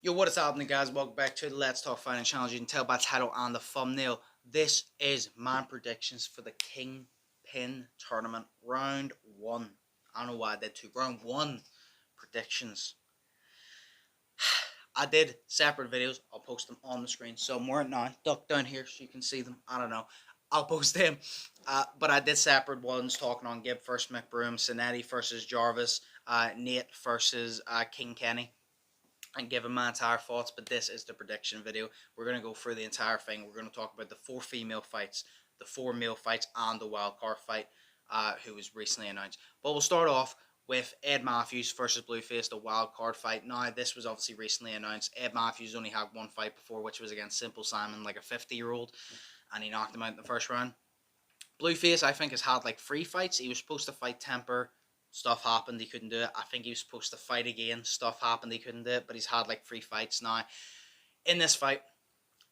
Yo, what is happening, guys? Welcome back to the Let's Talk Fighting channel. You can tell by the title and the thumbnail. This is my predictions for the Kingpyn tournament, round 1. I don't know why I did 2. Round 1 predictions. I did separate videos. I'll post them on the screen somewhere now. Duck down here so you can see them. I don't know. I'll post them. But I did separate ones talking on Gibb versus McBroom, Cinetti versus Jarvis, Nate versus King Kenny, and give him my entire thoughts. But this is the prediction video. We're going to go through the entire thing. We're going to talk about the 4 female fights, the 4 male fights, and the wild card fight, who was recently announced. But we'll start off with Ed Matthews versus Blueface, the wild card fight. Now, this was obviously recently announced. Ed Matthews only had one fight before, which was against Simple Simon, like a 50-year-old, and he knocked him out in the first round. Blueface, I think, has had like 3 fights. He was supposed to fight Temper. Stuff happened, he couldn't do it. I think he was supposed to fight again. Stuff happened, he couldn't do it. But he's had like 3 fights now. In this fight,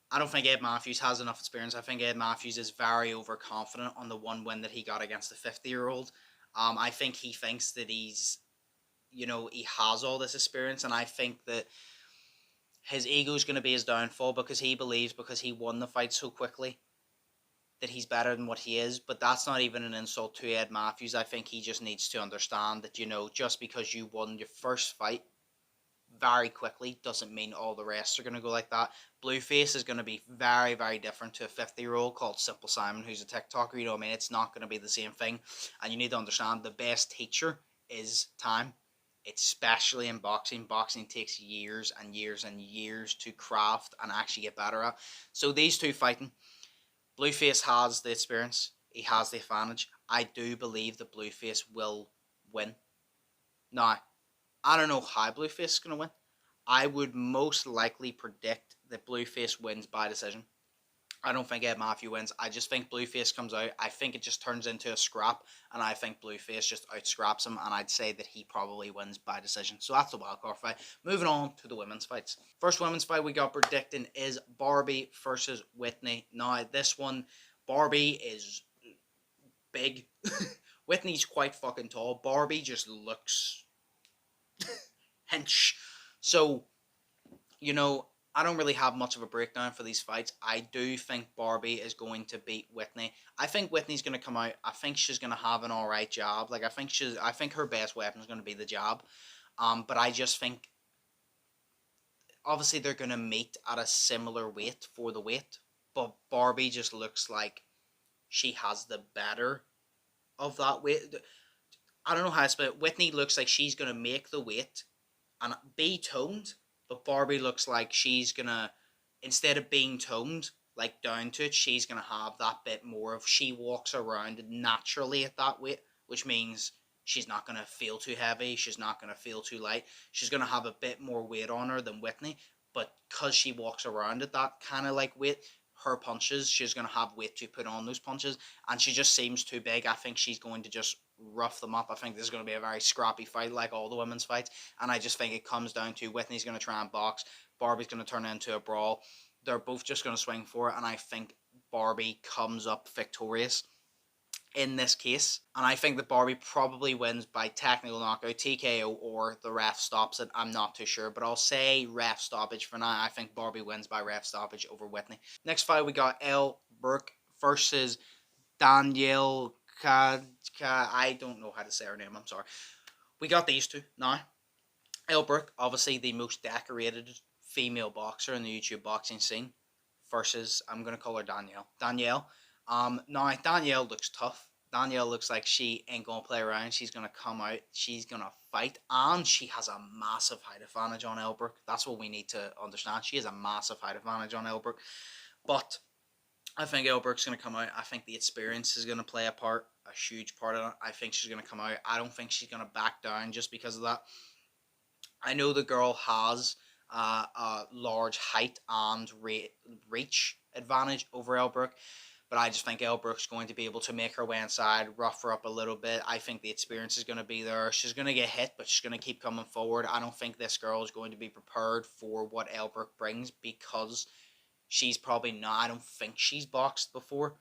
I don't think Ed Matthews has enough experience. I think Ed Matthews is very overconfident on the one win that he got against the 50-year-old. I think he thinks that he has all this experience. And I think that his ego is going to be his downfall because he believes, because he won the fight so quickly, that he's better than what he is. But that's not even an insult to Ed Matthews. I think he just needs to understand that, just because you won your first fight very quickly doesn't mean all the rest are going to go like that. Blueface is going to be very, very different to a 50-year-old called Simple Simon, who's a TikToker. You know what I mean? It's not going to be the same thing. And you need to understand the best teacher is time. Especially in boxing. Boxing takes years and years and years to craft and actually get better at. So these two fighting, Blueface has the experience. He has the advantage. I do believe that Blueface will win. Now, I don't know how Blueface is going to win. I would most likely predict that Blueface wins by decision. I don't think Ed Matthews wins. I just think Blueface comes out. I think it just turns into a scrap, and I think Blueface just out-scraps him, and I'd say that he probably wins by decision. So that's the wildcard fight. Moving on to the women's fights. First women's fight we got predicting is Barbie versus Whitney. Now, this one, Barbie is big. Whitney's quite fucking tall. Barbie just looks hench. So, I don't really have much of a breakdown for these fights. I do think Barbie is going to beat Whitney. I think Whitney's going to come out. I think she's going to have an alright jab. I think her best weapon is going to be the jab. But I just think, obviously they're going to meet at a similar weight for the weight. But Barbie just looks like she has the better of that weight. I don't know how to explain it. Whitney looks like she's going to make the weight and be toned. But Barbie looks like she's going to, instead of being toned, like down to it, she's going to have that bit more of, she walks around naturally at that weight, which means she's not going to feel too heavy, she's not going to feel too light. She's going to have a bit more weight on her than Whitney, but because she walks around at that kind of like weight, her punches, she's going to have weight to put on those punches, and she just seems too big. I think she's going to just rough them up. I think this is going to be a very scrappy fight like all the women's fights, and I just think it comes down to Whitney's going to try and box, Barbie's going to turn it into a brawl. They're both just going to swing for it, and I think Barbie comes up victorious in this case, and I think that Barbie probably wins by technical knockout, TKO, or the ref stops it. I'm not too sure, but I'll say ref stoppage for now. I think Barbie wins by ref stoppage over Whitney. Next fight we got Elle Burke versus Danielle I don't know how to say her name, I'm sorry. We got these two now. Elle Burke, obviously the most decorated female boxer in the YouTube boxing scene, versus, I'm going to call her Danielle. Now, Danielle looks tough. Danielle looks like she ain't going to play around. She's going to come out. She's going to fight. And she has a massive height advantage on Elle Burke. That's what we need to understand. She has a massive height advantage on Elle Burke. But I think Elle Burke's going to come out. I think the experience is going to play a part, a huge part of it. I think she's going to come out. I don't think she's going to back down just because of that. I know the girl has a large height and reach advantage over Elle Burke, but I just think Elle Burke's going to be able to make her way inside, rough her up a little bit. I think the experience is going to be there. She's going to get hit, but she's going to keep coming forward. I don't think this girl is going to be prepared for what Elle Burke brings, because she's probably not, I don't think she's boxed before.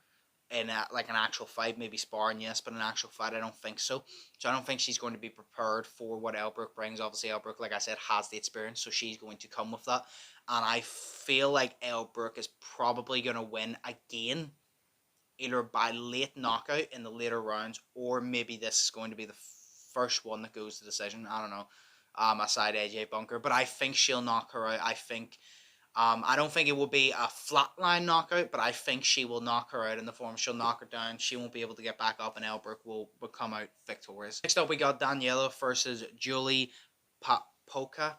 in like an actual fight. Maybe sparring, yes, but an actual fight, I don't think so. So I don't think she's going to be prepared for what Elbrook brings. Obviously, Elbrook, like I said, has the experience, so she's going to come with that. And I feel like Elbrook is probably going to win again, either by late knockout in the later rounds, or maybe this is going to be the first one that goes to decision. I don't know. Aside AJ Bunker, but I think she'll knock her out. I don't think it will be a flatline knockout, but I think she will knock her out in the form. She'll knock her down. She won't be able to get back up, and Elbrook will come out victorious. Next up, we got Daniela versus Julie Polka.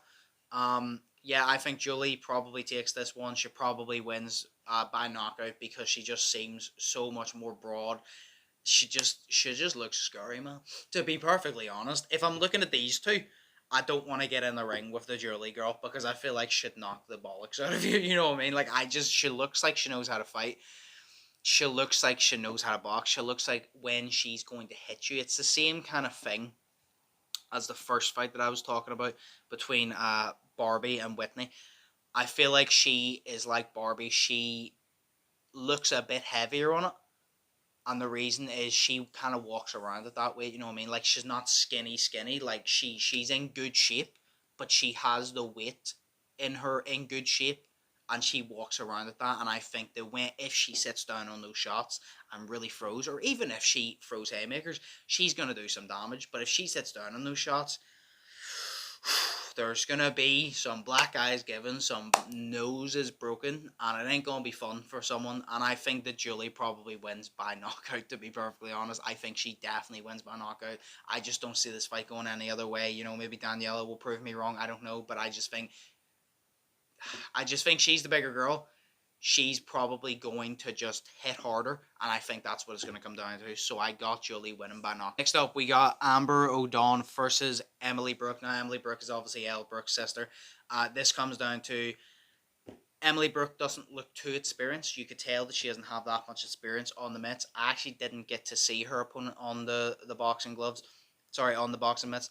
Yeah, I think Julie probably takes this one. She probably wins by knockout because she just seems so much more broad. She just looks scary, man. To be perfectly honest, if I'm looking at these two, I don't want to get in the ring with the Julie girl because I feel like she'd knock the bollocks out of you. You know what I mean? Like, she looks like she knows how to fight. She looks like she knows how to box. She looks like when she's going to hit you, it's the same kind of thing as the first fight that I was talking about between Barbie and Whitney. I feel like she is like Barbie. She looks a bit heavier on it. And the reason is she kind of walks around it that way, you know what I mean? Like, she's not skinny. Like, she's in good shape, but she has the weight in her in good shape, and she walks around at that. And I think that if she sits down on those shots and really throws, or even if she throws haymakers, she's going to do some damage. But if she sits down on those shots, there's gonna be some black eyes given, some noses broken, and it ain't gonna be fun for someone. And I think that Julie probably wins by knockout, to be perfectly honest. I think she definitely wins by knockout. I just don't see this fight going any other way. You know, maybe Daniela will prove me wrong, I don't know, but I just think she's the bigger girl. She's probably going to just hit harder, and I think that's what it's going to come down to. So I got Julie winning by knockout. Next up, we got Amber O'Dawn versus Emily Brooke. Now, Emily Brooke is obviously Elle Brooke's sister. This comes down to Emily Brooke doesn't look too experienced. You could tell that she doesn't have that much experience on the mitts. I actually didn't get to see her opponent on the boxing gloves. Sorry, on the boxing mitts.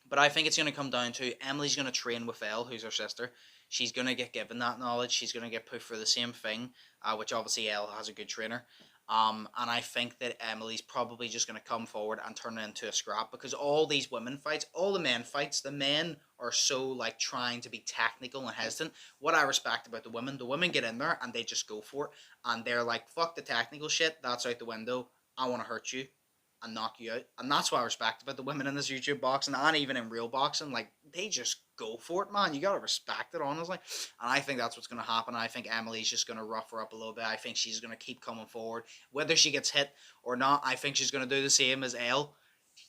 But I think it's going to come down to Emily's going to train with Elle, who's her sister. She's going to get given that knowledge. She's going to get put through the same thing, which obviously Elle has a good trainer. And I think that Emily's probably just going to come forward and turn it into a scrap, because all these women fights, all the men fights, the men are so like trying to be technical and hesitant. What I respect about the women get in there and they just go for it. And they're like, fuck the technical shit, that's out the window. I want to hurt you and knock you out. And that's what I respect about the women in this YouTube boxing, and even in real boxing. Like, they just go for it, man. You gotta respect it, honestly. And I think that's what's gonna happen. I think Emily's just gonna rough her up a little bit. I think she's gonna keep coming forward. Whether she gets hit or not, I think she's gonna do the same as Elle.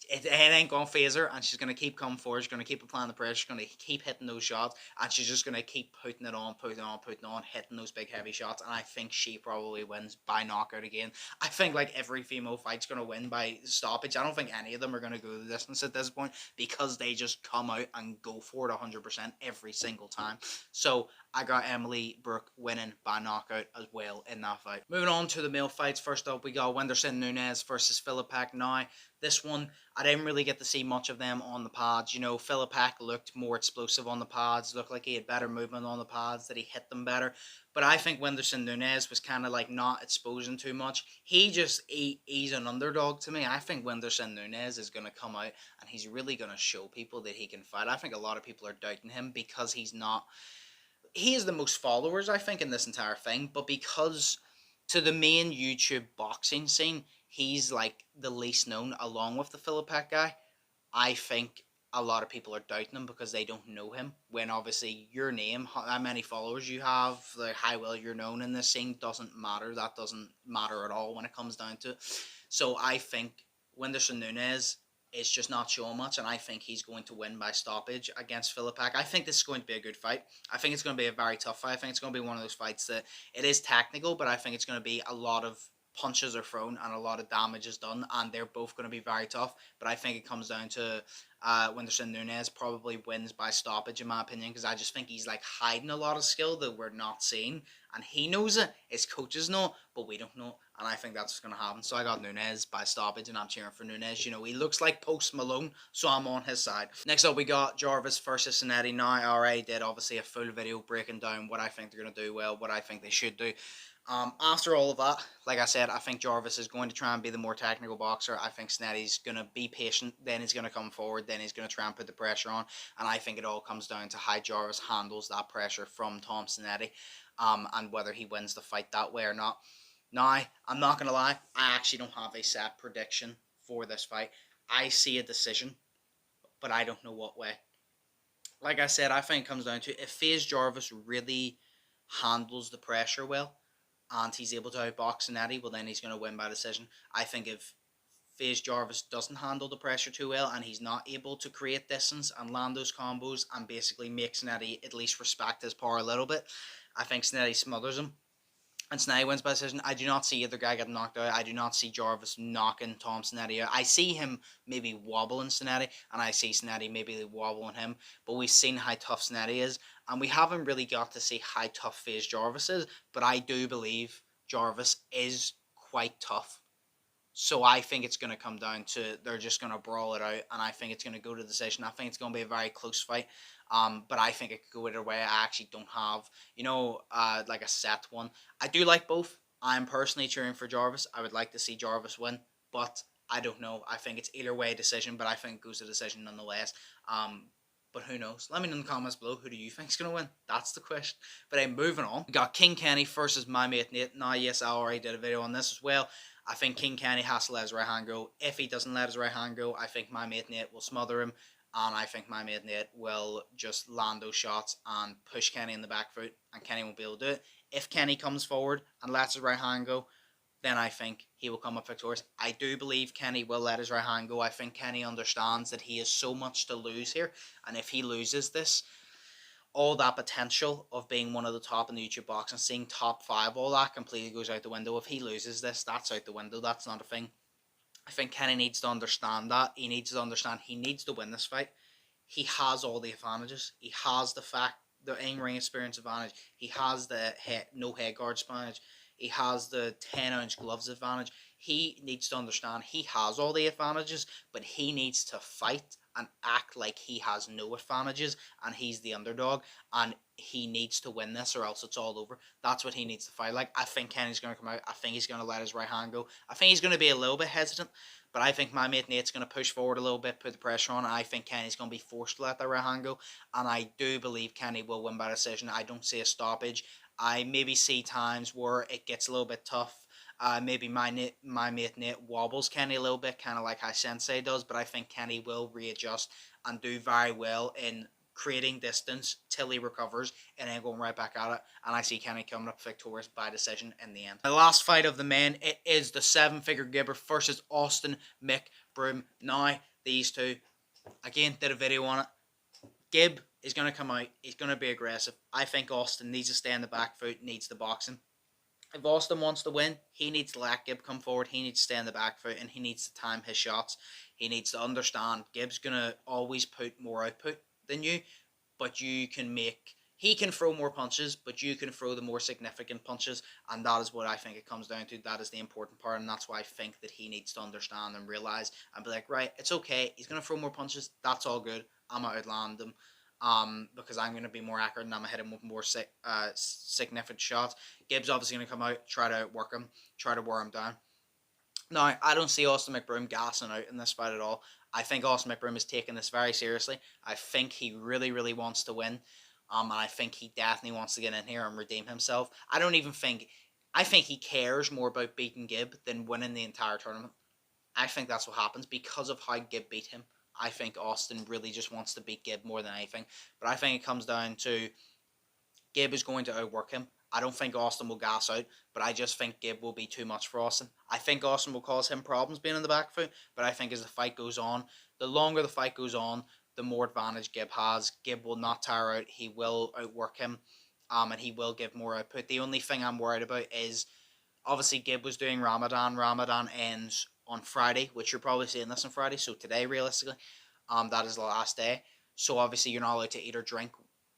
It ain't gonna phase her, and she's gonna keep coming forward. She's gonna keep applying the pressure. She's gonna keep hitting those shots, and she's just gonna keep putting it on, hitting those big heavy shots. And I think she probably wins by knockout again. I think like every female fight's gonna win by stoppage. I don't think any of them are gonna go the distance at this point, because they just come out and go for it 100% every single time. So I got Emily Brooke winning by knockout as well in that fight. Moving on to the male fights. First up, we got Wenderson Nunes versus Philippek. Now, this one, I didn't really get to see much of them on the pads. You know, Philippek looked more explosive on the pads, looked like he had better movement on the pads, that he hit them better. But I think Wenderson Nunes was kind of like not exposing too much. He's an underdog to me. I think Wenderson Nunes is going to come out and he's really going to show people that he can fight. I think a lot of people are doubting him because he is the most followers, I think, in this entire thing, but because to the main YouTube boxing scene, he's like the least known along with the Philippek guy. I think a lot of people are doubting him because they don't know him, when obviously your name, how many followers you have, like how well you're known in this scene doesn't matter. That doesn't matter at all when it comes down to it. So I think Wenderson Nunes is just not showing much, and I think he's going to win by stoppage against Philippek. I think this is going to be a good fight. I think it's going to be a very tough fight. I think it's going to be one of those fights that it is technical, but I think it's going to be a lot of punches are thrown and a lot of damage is done, and they're both going to be very tough. But I think it comes down to Wenderson Nunes probably wins by stoppage, in my opinion, because I just think he's like hiding a lot of skill that we're not seeing, and he knows it. His coaches know, but we don't know. and I think that's what's going to happen. So I got Nunes by stoppage, and I'm cheering for Nunes. You know, he looks like Post Malone, so I'm on his side. Next up, we got Jarvis versus Cincinnati. Now, I already did, obviously, a full video breaking down what I think they're going to do well, what I think they should do. After all of that, like I said, I think Jarvis is going to try and be the more technical boxer. I think Cincinnati's going to be patient, then he's going to come forward, then he's going to try and put the pressure on, and I think it all comes down to how Jarvis handles that pressure from Tom Cincinnati, and whether he wins the fight that way or not. Now, I'm not going to lie, I actually don't have a set prediction for this fight. I see a decision, but I don't know what way. Like I said, I think it comes down to if FaZe Jarvis really handles the pressure well, and he's able to outbox Cincinnati, well then he's going to win by decision. I think if FaZe Jarvis doesn't handle the pressure too well and he's not able to create distance and land those combos and basically make Cincinnati at least respect his power a little bit, I think Cincinnati smothers him and Cincinnati wins by decision. I do not see either guy getting knocked out. I do not see Jarvis knocking Tom Cincinnati out. I see him maybe wobbling Cincinnati, and I see Cincinnati maybe wobbling him. But we've seen how tough Cincinnati is, and we haven't really got to see how tough FaZe Jarvis is. But I do believe Jarvis is quite tough. So I think it's going to come down to they're just going to brawl it out, and I think it's going to go to decision. I think it's going to be a very close fight. But I think it could go either way. I actually don't have, like a set one. I do like both. I'm personally cheering for Jarvis. I would like to see Jarvis win, but I don't know. I think it's either way decision, but I think it goes to decision nonetheless. But who knows? Let me know in the comments below, who do you think's going to win? That's the question. But moving on, we got King Kenny versus my mate Nate. Now, yes, I already did a video on this as well. I think King Kenny has to let his right hand go. If he doesn't let his right hand go, I think my mate Nate will smother him. And I think my mate Nate will just land those shots and push Kenny in the back foot, and Kenny won't be able to do it. If Kenny comes forward and lets his right hand go, then I think he will come up victorious. I do believe Kenny will let his right hand go. I think Kenny understands that he has so much to lose here, and if he loses this, all that potential of being one of the top in the YouTube boxing, seeing top 5, all that completely goes out the window. If he loses this, that's out the window. That's not a thing. I think Kenny needs to understand that. He needs to understand he needs to win this fight. He has all the advantages. He has the in-ring experience advantage. He has the no head guard advantage. He has the 10-ounce gloves advantage. He needs to understand he has all the advantages, but he needs to fight and act like he has no advantages and he's the underdog, and he needs to win this or else it's all over. That's what he needs to fight like. I think Kenny's going to come out. I think he's going to let his right hand go. I think he's going to be a little bit hesitant, but I think my mate Nate's going to push forward a little bit, put the pressure on, and I think Kenny's going to be forced to let that right hand go, and I do believe Kenny will win by decision. I don't see a stoppage. I maybe see times where it gets a little bit tough. Maybe my mate Nate wobbles Kenny a little bit, kind of like how Sensei does, but I think Kenny will readjust and do very well in creating distance till he recovers and then going right back at it. And I see Kenny coming up victorious by decision in the end. The last fight of the men, it is the 7-figure Gibber versus Austin McBroom. Now, these two, again, did a video on it. Gib is going to come out. He's going to be aggressive. I think Austin needs to stay on the back foot, needs to box him. If Austin wants to win, he needs to let Gib come forward. He needs to stay on the back foot, and he needs to time his shots. He needs to understand Gib's going to always put more output than you, but he can throw more punches, but you can throw the more significant punches, and that is what I think it comes down to. That is the important part, and that's why I think that he needs to understand and realize and be like, right, it's okay. He's going to throw more punches. That's all good. I'm going to outland him. Because I'm going to be more accurate and I'm going to hit him with more significant shots. Gib's obviously going to come out, try to outwork him, try to wear him down. Now, I don't see Austin McBroom gassing out in this fight at all. I think Austin McBroom is taking this very seriously. I think he really, really wants to win. And I think he definitely wants to get in here and redeem himself. I think he cares more about beating Gib than winning the entire tournament. I think that's what happens because of how Gib beat him. I think Austin really just wants to beat Gib more than anything. But I think it comes down to Gib is going to outwork him. I don't think Austin will gas out, but I just think Gib will be too much for Austin. I think Austin will cause him problems being in the back foot, but I think as the fight goes on, the longer the fight goes on, the more advantage Gib has. Gib will not tire out. He will outwork him, and he will give more output. The only thing I'm worried about is, obviously, Gib was doing Ramadan. Ramadan ends on Friday, which you're probably seeing this on Friday. So today, realistically, that is the last day. So obviously, you're not allowed to eat or drink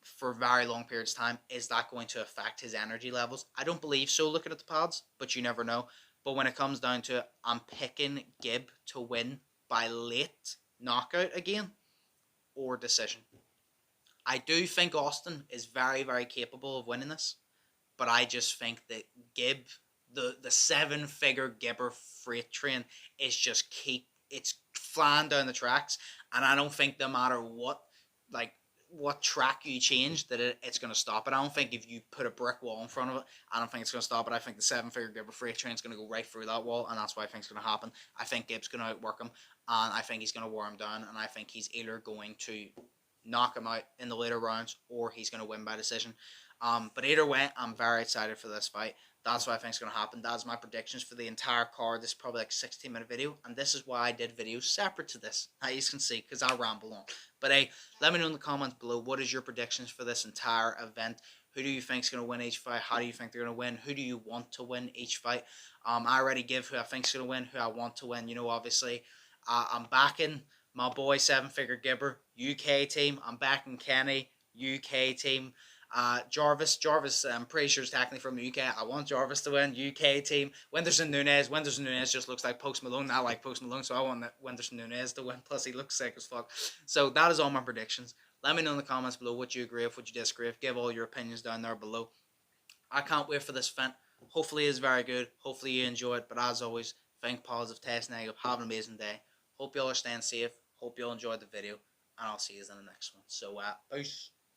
for very long periods of time. Is that going to affect his energy levels? I don't believe so, looking at the pads, but you never know. But when it comes down to it, I'm picking Gib to win by late knockout again or decision. I do think Austin is very, very capable of winning this, but I just think that Gib, the 7-figure Gibber freight train, is just it's flying down the tracks, and I don't think no matter what track you change that it's going to stop it. I don't think if you put a brick wall in front of it, I don't think it's going to stop it. I think the 7-figure Gibber freight train is going to go right through that wall, and that's what I think is going to happen. I think Gibbs going to outwork him, and I think he's going to wear him down, and I think he's either going to knock him out in the later rounds or he's going to win by decision. But either way, I'm very excited for this fight. That's what I think is going to happen. That's my predictions for the entire card. This is probably like a 16-minute video, and this is why I did videos separate to this, as you can see, because I ramble on. But hey, let me know in the comments below, what is your predictions for this entire event? Who do you think is going to win each fight? How do you think they're going to win? Who do you want to win each fight? I already give who I think is going to win, who I want to win. You know, obviously, I'm backing my boy 7-figure Gibber, UK team. I'm backing Kenny, UK team. Jarvis, I'm pretty sure is technically from the UK. I want Jarvis to win, UK team. Wenderson Nunes just looks like Post Malone. I like Post Malone, so I want Wenderson Nunes to win. Plus, he looks sick as fuck. So that is all my predictions. Let me know in the comments below what you agree with, what you disagree with. Give all your opinions down there below. I can't wait for this event. Hopefully it's very good. Hopefully you enjoy it. But as always, think positive, test negative. Have an amazing day. Hope you all are staying safe. Hope you all enjoyed the video. And I'll see you in the next one. So, peace.